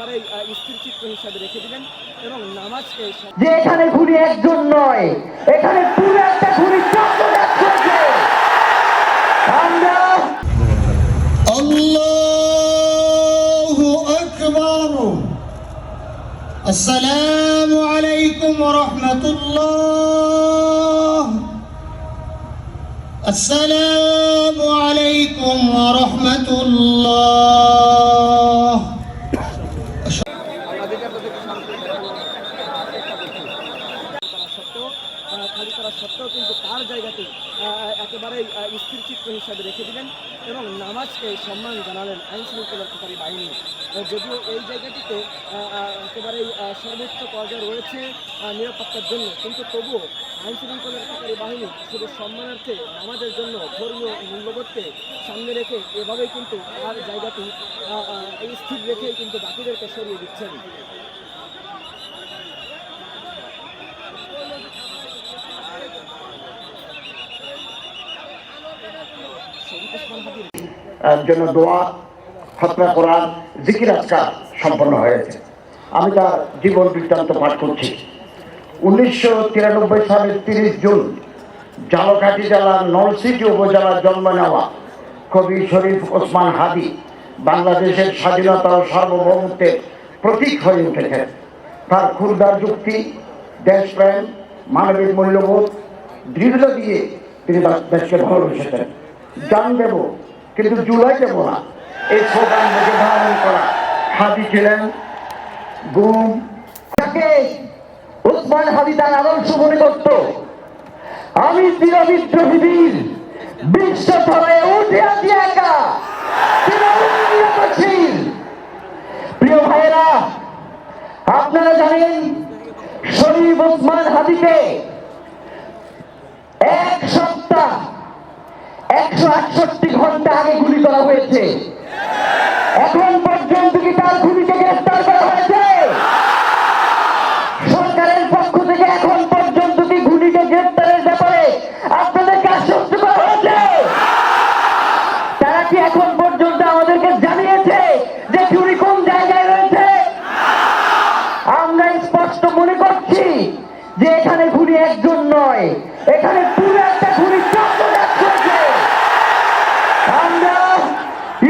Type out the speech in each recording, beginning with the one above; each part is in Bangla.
স্থির চিত্র হিসাবে রেখে দিলেন এবং নামাজকে যে এখানে ঘুরি একজন নয়, এখানে পুরো একটা ঘুরি চক্র যাচ্ছে। আমরা আল্লাহু আকবার। আসসালামু আলাইকুম ওয়া রাহমাতুল্লাহ। আসসালামু আলাইকুম ওয়া রাহমাতুল্লাহ। খালি করা সত্ত্বেও কিন্তু তার জায়গাতে একেবারেই স্থির চিত্র হিসাবে রেখে দিলেন এবং নামাজকে সম্মান জানালেন আইন শৃঙ্খলাকারী বাহিনী। যদিও এই জায়গাটিতে একেবারেই সর্বোচ্চ পর্যায়ে রয়েছে নিরাপত্তার জন্য, কিন্তু তবুও আইন শৃঙ্খলাকারী বাহিনী শুধু সম্মানার্থে নামাজের জন্য ধর্মীয় মূল্যবোধকে সামনে রেখে এভাবেই কিন্তু তার জায়গাটি স্থির রেখেই কিন্তু বাকিদেরকে সরিয়ে দিচ্ছেন। জন্য দোয়া, খতনা কোরআন, জিকির আজকার সম্পন্ন হয়েছে। আমি তার জীবন বৃত্তান্ত পাঠ করছি। 1993 সালের 30 জুন ঝালকাঠি জেলার নলছিটি উপজেলার জন্ম নেওয়া কবি শরীফ ওসমান হাদি বাংলাদেশের স্বাধীনতা ও সার্বভৌমত্বের প্রতীক হয়ে উঠেছেন। তার ক্ষুরদার যুক্তি, দেশপ্রেম, মানবিক মূল্যবোধ, দৃঢ়তা দিয়ে তিনি দেশকে ভালোবেসেছেন। জান দেব কিন্তু জুলাই দেব না, এই স্লোগান মুখে ধারণ করা হাদি ছিলেন গুম। ওসমান হাদি তার আদর্শ মনে করত, আমি চির বিদ্রোহী বীর, বিশ্ব ধরে উঠে আছি একা। প্রিয় ভাইয়েরা, আপনারা জানেন শরীফ ওসমান হাদিকে এক সপ্তাহ 168 ঘন্টা আগে গুলি করা হয়েছে। এখন পর্যন্ত কি তার খুনিকে গ্রেফতার করা হয়েছে? সরকারের পক্ষ থেকে এখন পর্যন্ত কি খুনিকে গ্রেফতারের ব্যাপারে আপনাদেরকে আশ্বস্ত করা হয়েছে? তারা কি এখন পর্যন্ত আমাদেরকে জানিয়েছে যে খুনি কোন জায়গায় রয়েছে? আমরা স্পষ্ট মনে করছি যে এখানে খুনি একজন নয়, এখানে পুরো একটা খুনি চক্র যাচ্ছে। আমরা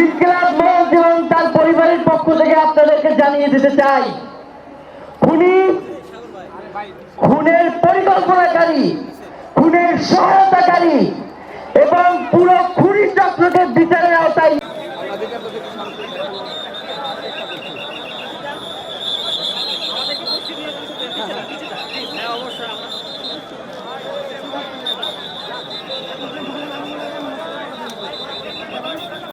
ইনকিলাব মঞ্চ এবং তার পরিবারের পক্ষ থেকে আপনাদেরকে জানিয়ে দিতে চাই, খুনের পরিকল্পনাকারী, খুনের সহায়তাকারী এবং পুরো খুনি চক্রকে বিচারের আওতায়